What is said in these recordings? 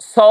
100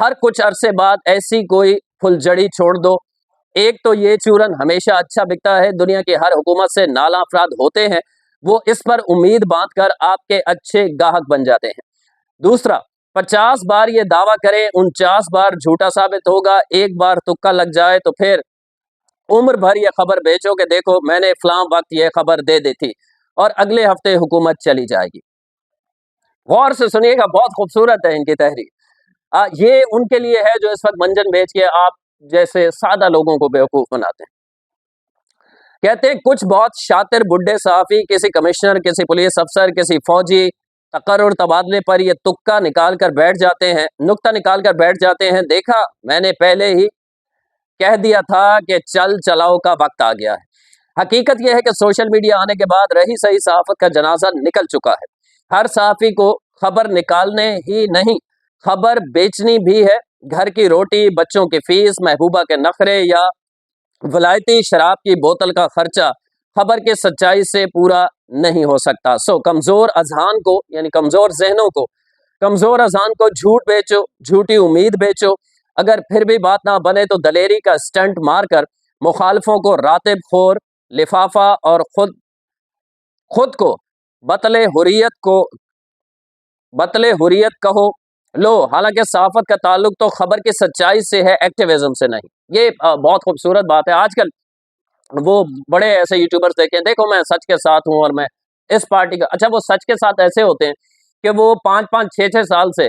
ہر کچھ عرصے بعد ایسی کوئی پھلجڑی چھوڑ دو. ایک تو یہ چورن ہمیشہ اچھا بکتا ہے، دنیا کی ہر حکومت سے نالاں افراد ہوتے ہیں، وہ اس پر امید باندھ کر آپ کے اچھے گاہک بن جاتے ہیں. دوسرا، 50 بار یہ دعویٰ کرے 49 بار جھوٹا ثابت ہوگا، ایک بار تکا لگ جائے تو پھر عمر بھر یہ خبر بیچو کہ دیکھو میں نے فلاں وقت یہ خبر دے دی تھی، اور اگلے ہفتے حکومت چلی جائے گی. غور سے سنیے گا، بہت خوبصورت ہے ان کی تحریر. یہ ان کے لیے ہے جو اس وقت منجن بیچ کے آپ جیسے سادہ لوگوں کو بیوقوف بناتے ہیں. کہتے ہیں کچھ بہت شاطر بڈھے صحافی کسی کمشنر، کسی پولیس افسر، کسی فوجی تقرر تبادلے پر یہ تکا نکال کر بیٹھ جاتے ہیں، نکتہ نکال کر بیٹھ جاتے ہیں، دیکھا میں نے پہلے ہی کہہ دیا تھا کہ چل چلاؤ کا وقت آ گیا ہے. حقیقت یہ ہے کہ سوشل میڈیا آنے کے بعد رہی صحیح صحافت کا جنازہ نکل چکا ہے. ہر صحافی کو خبر نکالنے ہی نہیں، خبر بیچنی بھی ہے. گھر کی روٹی، بچوں کی فیس، محبوبہ کے نخرے یا ولایتی شراب کی بوتل کا خرچہ خبر کی سچائی سے پورا نہیں ہو سکتا. کمزور اذہان کو، یعنی کمزور ذہنوں کو، کمزور اذہان کو جھوٹ بیچو، جھوٹی امید بیچو. اگر پھر بھی بات نہ بنے تو دلیری کا سٹنٹ مار کر مخالفوں کو راتب خور، لفافہ اور خود کو بطل حریت کہو لو. حالانکہ صحافت کا تعلق تو خبر کی سچائی سے ہے، ایکٹیویزم سے نہیں. یہ بہت خوبصورت بات ہے. آج کل وہ بڑے ایسے یوٹیوبرز دیکھیں، دیکھو میں سچ کے ساتھ ہوں اور میں اس پارٹی کا. اچھا، وہ سچ کے ساتھ ایسے ہوتے ہیں کہ وہ 5-5 6-6 سال سے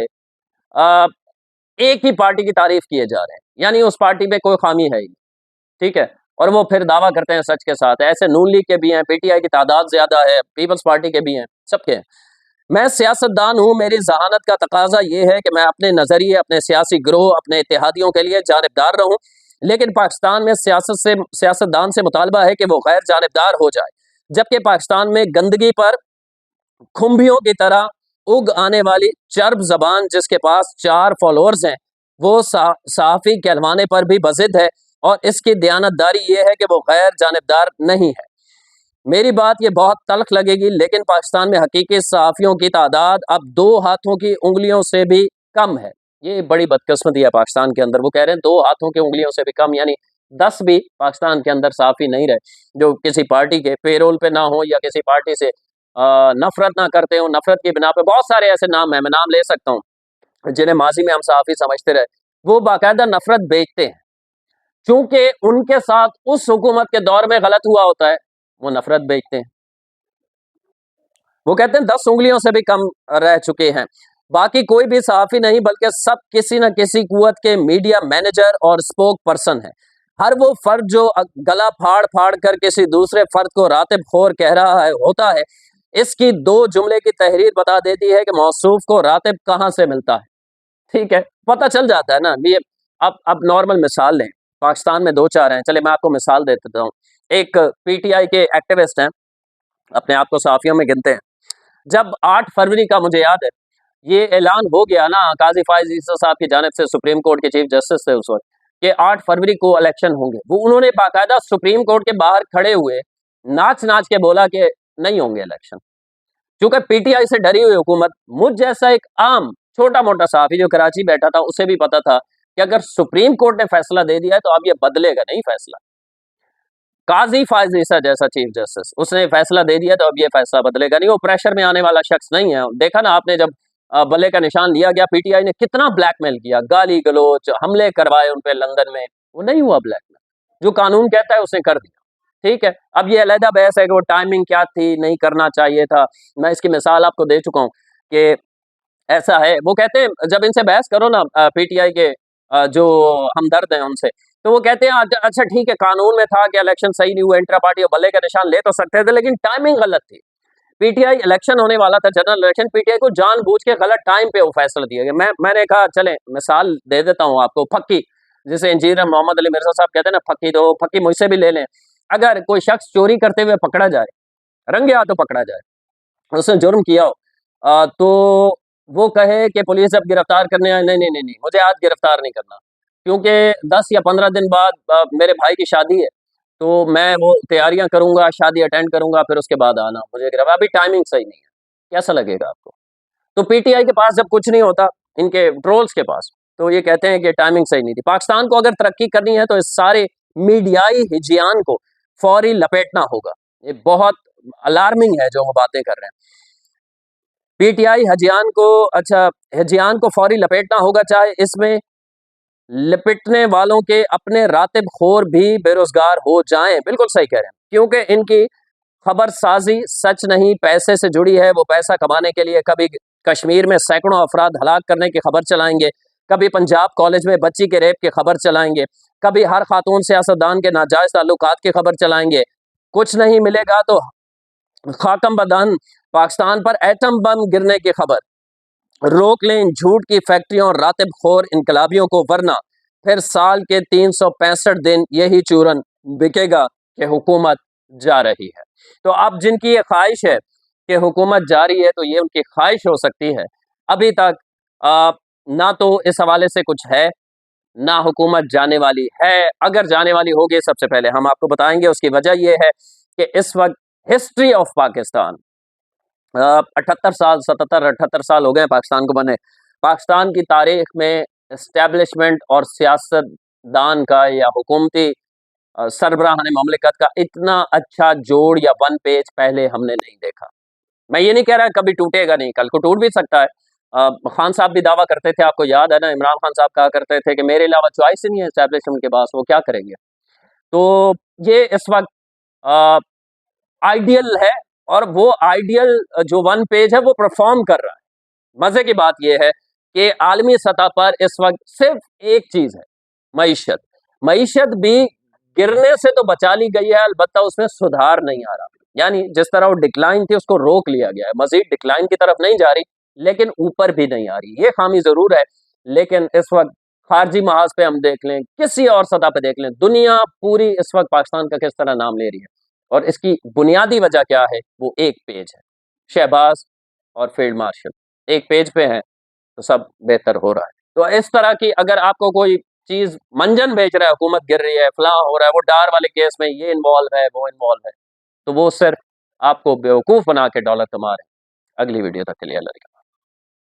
ایک ہی پارٹی کی تعریف کیے جا رہے ہیں، یعنی اس پارٹی پہ کوئی خامی ہے ہی، ٹھیک ہے، اور وہ پھر دعویٰ کرتے ہیں سچ کے ساتھ. ایسے نون لیگ کے بھی ہیں، پی ٹی آئی کی تعداد زیادہ ہے، پیپلز پارٹی کے بھی ہیں، سب کے ہیں. میں سیاستدان ہوں، میری ذہانت کا تقاضا یہ ہے کہ میں اپنے نظریے، اپنے سیاسی گروہ، اپنے اتحادیوں کے لیے جانبدار رہوں، لیکن پاکستان میں سیاستدان سے مطالبہ ہے کہ وہ غیر جانبدار ہو جائے. جبکہ پاکستان میں گندگی پر کھمبیوں کی طرح اگ آنے والی چرب زبان جس کے پاس 4 فالوورز ہیں، وہ صحافی کہلوانے پر بھی بضد ہے، اور اس کی دیانتداری یہ ہے کہ وہ غیر جانبدار نہیں ہے. میری بات یہ بہت تلخ لگے گی، لیکن پاکستان میں حقیقی صحافیوں کی تعداد اب 2 ہاتھوں کی انگلیوں سے بھی کم ہے. یہ بڑی بدقسمتی ہے پاکستان کے اندر. وہ کہہ رہے ہیں 2 ہاتھوں کی انگلیوں سے بھی کم، یعنی 10 بھی پاکستان کے اندر صحافی نہیں رہے جو کسی پارٹی کے پے رول پہ نہ ہو یا کسی پارٹی سے نفرت نہ کرتے ہوں. نفرت کی بنا پہ بہت سارے ایسے نام ہیں، میں نام لے سکتا ہوں، جنہیں ماضی میں ہم صحافی سمجھتے رہے. وہ باقاعدہ نفرت بیچتے ہیں، چونکہ ان کے ساتھ اس حکومت کے دور میں غلط ہوا ہوتا ہے، وہ نفرت بیچتے ہیں. وہ کہتے ہیں 10 انگلیوں سے بھی کم رہ چکے ہیں. باقی کوئی بھی صحافی نہیں، بلکہ سب کسی نہ کسی قوت کے میڈیا مینیجر اور اسپوک پرسن ہیں. ہر وہ فرد جو گلا پھاڑ پھاڑ کر کسی دوسرے فرد کو راتب خور کہہ رہا ہے ہوتا ہے، اس کی 2 جملے کی تحریر بتا دیتی ہے کہ موصوف کو راتب کہاں سے ملتا ہے. ٹھیک ہے، پتہ چل جاتا ہے نا. اب نارمل مثال لیں، پاکستان میں 2-4 ہیں، چلے میں آپ کو مثال دے دیتا ہوں. ایک پی ٹی آئی کے ایکٹیوسٹ ہیں، اپنے آپ کو صحافیوں میں گنتے ہیں. جب 8 فروری کا مجھے یاد ہے یہ اعلان ہو گیا نا قاضی فائز عیسی صاحب کی جانب سے، سپریم کورٹ کے چیف جسٹس تھے اس وقت، کہ 8 فروری کو الیکشن ہوں گے، وہ انہوں نے باقاعدہ سپریم کورٹ کے باہر کھڑے ہوئے ناچ ناچ کے بولا کہ نہیں ہوں گے الیکشن. چونکہ پی ٹی آئی سے ڈری ہوئی حکومت، مجھ جیسا ایک عام چھوٹا موٹا صحافی جو کراچی بیٹھا تھا، اسے بھی پتا تھا کہ اگر سپریم کورٹ نے فیصلہ دے دیا ہے تو اب یہ بدلے گا نہیں فیصلہ. قاضی فائز عیسی جیسا چیف جسٹس، اس نے فیصلہ دے دیا تو اب یہ فیصلہ بدلے گا نہیں. وہ پریشر میں آنے والا شخص نہیں ہے. دیکھا نا آپ نے، جب بلے کا نشان لیا گیا، پی ٹی آئی نے کتنا بلیک میل کیا، گالی گلوچ، حملے کروائے ان پہ لندن میں. وہ نہیں ہوا بلیک میل، جو قانون کہتا ہے اس نے کر دیا. ٹھیک ہے، اب یہ علیحدہ بحث ہے کہ وہ ٹائمنگ کیا تھی، نہیں کرنا چاہیے تھا. میں اس کی مثال آپ کو دے چکا ہوں کہ ایسا ہے. وہ کہتے ہیں جب ان سے بحث کرو نا پی ٹی آئی کے جو ہمدرد ہیں ان سے، تو وہ کہتے ہیں اچھا ٹھیک ہے، قانون میں تھا کہ الیکشن صحیح نہیں ہوا، انٹرا پارٹی اور بلے کا نشان لے تو سکتے تھے، لیکن ٹائمنگ غلط تھی. پی ٹی آئی الیکشن ہونے والا تھا، general election, P T I کو جان بوجھ کے غلط ٹائم پہ وہ فیصلہ دیا گیا. میں نے کہا چلیں مثال دے دیتا ہوں آپ کو، پھکی جسے انجینئر محمد علی مرزا صاحب کہتے ہیں نا پھکی، تو پھکی مجھ سے بھی لے لیں. اگر کوئی شخص چوری کرتے ہوئے پکڑا جائے، رنگے ہاتھوں پکڑا جائے، اس نے جرم کیا ہو، تو وہ کہے کہ پولیس اب گرفتار کرنے آئے، نہیں مجھے آج گرفتار نہیں کرنا، کیونکہ 10 یا 15 دن بعد میرے بھائی کی شادی ہے، تو میں وہ تیاریاں کروں گا، شادی اٹینڈ کروں گا، پھر اس کے بعد آنا، مجھے ابھی ٹائمنگ صحیح نہیں ہے. کیسا لگے گا آپ کو؟ تو پی ٹی آئی کے پاس جب کچھ نہیں ہوتا، ان کے ٹرولز کے پاس، تو یہ کہتے ہیں کہ ٹائمنگ صحیح نہیں تھی. پاکستان کو اگر ترقی کرنی ہے تو اس سارے میڈیائی ہجیان کو فوری لپیٹنا ہوگا. یہ بہت الارمنگ ہے جو وہ باتیں کر رہے ہیں. پی ٹی آئی ہجیان کو فوری لپیٹنا ہوگا، چاہے اس میں لپٹنے والوں کے اپنے راتب خور بھی بے روزگار ہو جائیں. بالکل صحیح کہہ رہے ہیں، کیونکہ ان کی خبر سازی سچ نہیں پیسے سے جڑی ہے. وہ پیسہ کمانے کے لیے کبھی کشمیر میں سینکڑوں افراد ہلاک کرنے کی خبر چلائیں گے، کبھی پنجاب کالج میں بچی کے ریپ کی خبر چلائیں گے، کبھی ہر خاتون سیاستدان کے ناجائز تعلقات کی خبر چلائیں گے. کچھ نہیں ملے گا تو خاکم بدن پاکستان پر ایٹم بم گرنے کی خبر. روک لیں جھوٹ کی فیکٹریوں اور راتب خور انقلابیوں کو، ورنہ پھر سال کے 365 دن یہی چورن بکے گا کہ حکومت جا رہی ہے. تو اب جن کی یہ خواہش ہے کہ حکومت جاری ہے تو یہ ان کی خواہش ہو سکتی ہے. ابھی تک نہ تو اس حوالے سے کچھ ہے، نہ حکومت جانے والی ہے. اگر جانے والی ہوگی سب سے پہلے ہم آپ کو بتائیں گے. اس کی وجہ یہ ہے کہ اس وقت ہسٹری آف پاکستان 78 سال ہو گئے پاکستان کو بنے. پاکستان کی تاریخ میں اسٹیبلشمنٹ اور سیاست دان کا یا حکومتی سربراہان مملکت کا اتنا اچھا جوڑ یا ون پیج پہلے ہم نے نہیں دیکھا. میں یہ نہیں کہہ رہا کبھی ٹوٹے گا نہیں، کل کو ٹوٹ بھی سکتا ہے. خان صاحب بھی دعویٰ کرتے تھے، آپ کو یاد ہے نا، عمران خان صاحب کہا کرتے تھے کہ میرے علاوہ چوائس ہی نہیں ہے اسٹیبلشمنٹ کے پاس، وہ کیا کریں گے. تو یہ اس وقت آئیڈیل ہے، اور وہ آئیڈیل جو ون پیج ہے وہ پرفارم کر رہا ہے. مزے کی بات یہ ہے کہ عالمی سطح پر اس وقت صرف ایک چیز ہے، معیشت بھی گرنے سے تو بچا لی گئی ہے، البتہ اس میں سدھار نہیں آ رہا. یعنی جس طرح وہ ڈکلائن تھی اس کو روک لیا گیا ہے، مزید ڈکلائن کی طرف نہیں جا رہی لیکن اوپر بھی نہیں آ رہی. یہ خامی ضرور ہے، لیکن اس وقت خارجی محاذ پہ ہم دیکھ لیں، کسی اور سطح پہ دیکھ لیں، دنیا پوری اس وقت پاکستان کا کس طرح نام لے رہی ہے. اور اس کی بنیادی وجہ کیا ہے؟ وہ ایک پیج ہے، شہباز اور فیلڈ مارشل ایک پیج پہ ہیں تو سب بہتر ہو رہا ہے. تو اس طرح کی اگر آپ کو کوئی چیز منجن بیچ رہا ہے، حکومت گر رہی ہے، فلاں ہو رہا ہے، وہ ڈار والے کیس میں یہ انوالو ہے وہ انوالو ہے، تو وہ صرف آپ کو بیوقوف بنا کے ڈالر کما رہے ہیں. اگلی ویڈیو تک کے لیے اللہ